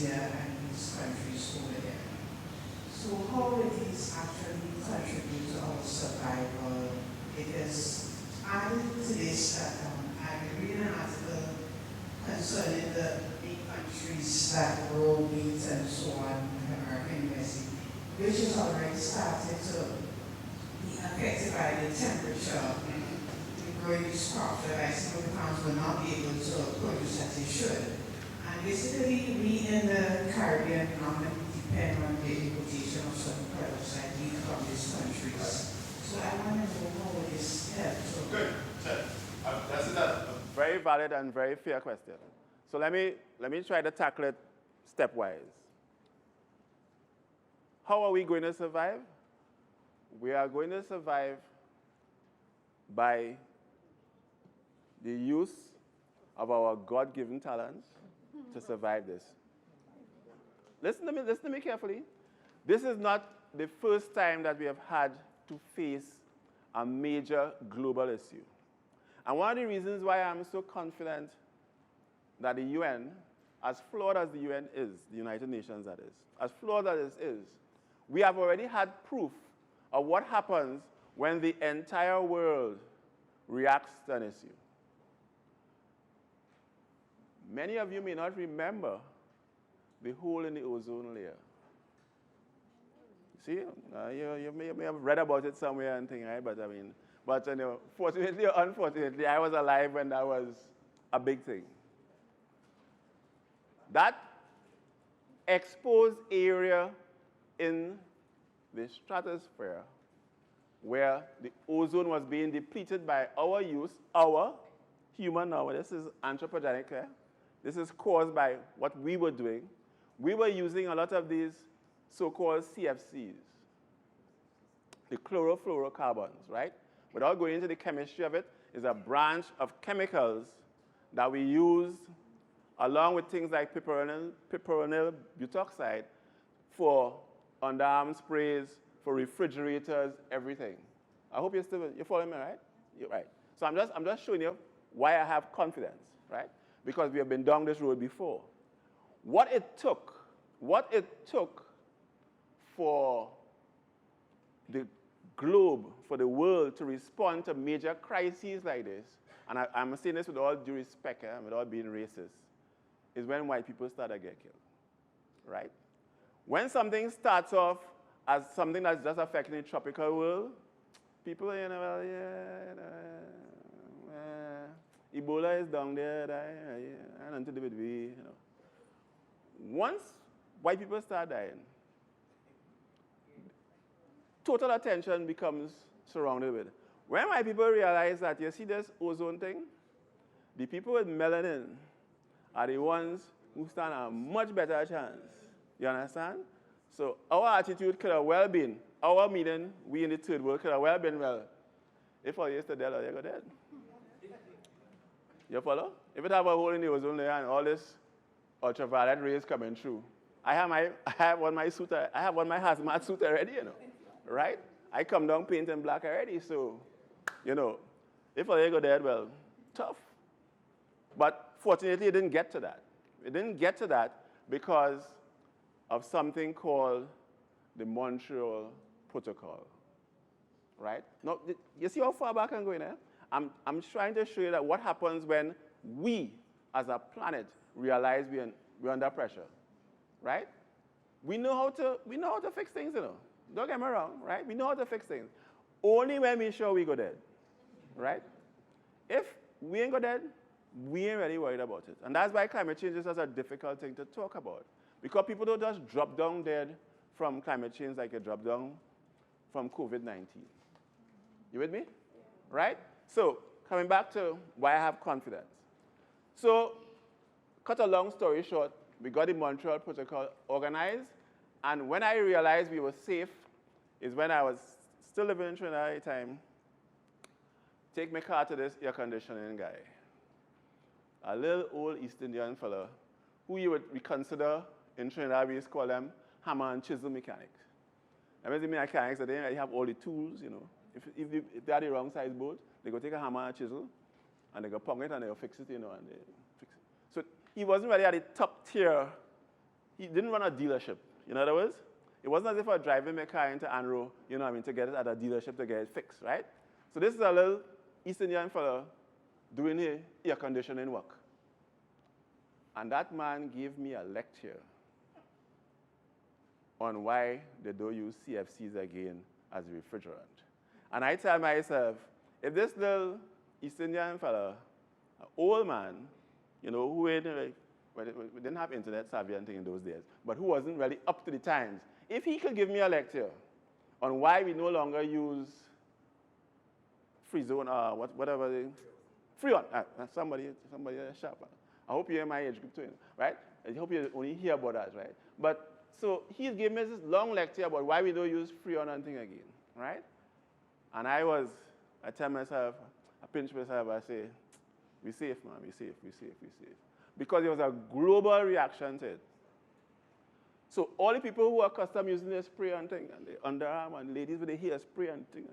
Tunisia and these countries over there. So how it is actually contribute to our survival? It is added to this that I read an article concerning the big countries that grow wheat and so on in American USA, which has already started to be affected by the temperature. The growing these crops, the rice farms will not be able to produce as they should. And basically, we in the Caribbean normally depend on the importation of certain products like wheat from these countries. So I want to know how this helps. Good. That's a very valid and very fair question. So let me try to tackle it stepwise. How are we going to survive? We are going to survive by the use of our God-given talents to survive this. Listen to me carefully. This is not the first time that we have had to face a major global issue. And one of the reasons why I'm so confident that the UN, as flawed as the UN is, the United Nations that is, as flawed as it is, we have already had proof of what happens when the entire world reacts to an issue. Many of you may not remember the hole in the ozone layer. See, you may have read about it somewhere and thing, right? But fortunately or unfortunately, I was alive when that was a big thing. That exposed area in the stratosphere where the ozone was being depleted by our use, our human now, this is anthropogenic, this is caused by what we were doing. We were using a lot of these so-called CFCs, the chlorofluorocarbons, right? Without going into the chemistry of it, is a branch of chemicals that we use along with things like piperonyl butoxide for underarm sprays, for refrigerators, everything. I hope you're following me, right? You're right. So I'm just showing you why I have confidence, right? Because we have been down this road before. What it took for the globe, for the world to respond to major crises like this, and I'm saying this with all due respect, without being racist, is when white people start to get killed, right? When something starts off as something that's just affecting the tropical world, people, Ebola is down there, and nothing to do with we, Once white people start dying, total attention becomes surrounded with. When white people realize that, you see this ozone thing, the people with melanin are the ones who stand a much better chance. You understand? So our attitude could have well been, our meaning, we in the third world could have well been, well, if I used to dead, you go dead. You follow? If it have a hole in the ozone layer and all this ultraviolet rays coming through, I have on my hazmat suit already, right? I come down painting black already, so, if I go dead, well, tough. But fortunately, it didn't get to that. It didn't get to that because of something called the Montreal Protocol, right? Now, you see how far back I'm going there? I'm trying to show you that what happens when we, as a planet, realize we're under pressure, right? We know how to fix things, Don't get me wrong, right? We know how to fix things. Only when we sure we go dead, right? If we ain't go dead, we ain't really worried about it. And that's why climate change is such a difficult thing to talk about. Because people don't just drop down dead from climate change like they drop down from COVID-19. You with me? Right? So, coming back to why I have confidence. So, cut a long story short, we got the Montreal Protocol organized, and when I realized we were safe is when I was still living in Trinidad at the time. Take my car to this air conditioning guy. A little old East Indian fella who you would consider in Trinidad, we used to call them hammer and chisel mechanics. And when the mechanics, they have all the tools, If they are the wrong size boat, they go take a hammer and chisel, and they go pong it, and they'll fix it, and they fix it. So he wasn't really at the top tier. he didn't run a dealership. In other words, it wasn't as if I was driving my car into Anro, you know what I mean, to get it at a dealership to get it fixed, right? So this is a little East Indian fellow doing air conditioning work. And that man gave me a lecture on why they don't use CFCs again as a refrigerant. And I tell myself, if this little East Indian fellow, an old man, you know, who ain't like, well, we didn't have internet savvy and thing in those days, but who wasn't really up to the times, if he could give me a lecture on why we no longer use Freon, whatever, Freon, somebody sharp. I hope you're in my age group too, right? I hope you only hear about that, right? But so he gave me this long lecture about why we don't use Freon and thing again, right? And I tell myself, I pinch myself, I say, we safe, man, we safe. Because there was a global reaction to it. So all the people who are accustomed using the spray and thing, and the underarm and ladies with the hair spray and thing,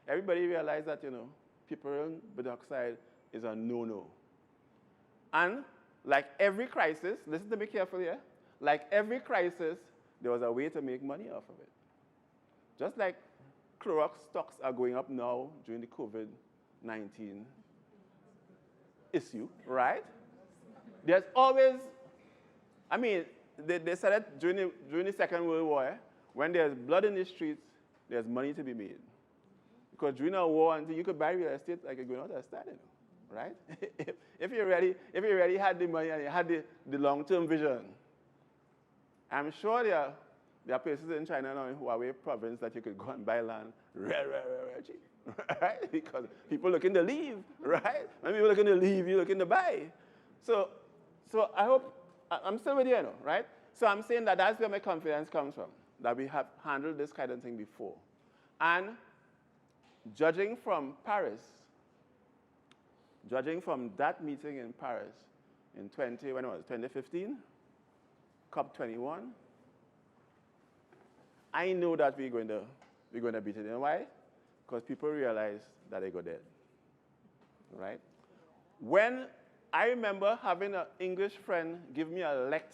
everybody realized that, you know, piperazine dioxide is a no-no. And like every crisis, listen to me carefully here, like every crisis, there was a way to make money off of it. Just like Clorox stocks are going up now during the COVID-19 issue, right? There's always, I mean, they said it during the Second World War, when there's blood in the streets, there's money to be made. Because during a war, you could buy real estate like you're going out of style, right? if you already had the money and you had the long-term vision, I'm sure there are places in China now in Huawei province that you could go and buy land rare cheap, right? Because people looking to leave, right? When people looking to leave, you're looking to buy. So I hope, I'm still with you, right? So I'm saying that that's where my confidence comes from, that we have handled this kind of thing before. And judging from Paris, judging from that meeting in Paris in 2015, COP21, I know that we're going to beat it. You know why? Because people realize that they go dead, right? When I remember having an English friend give me a lecture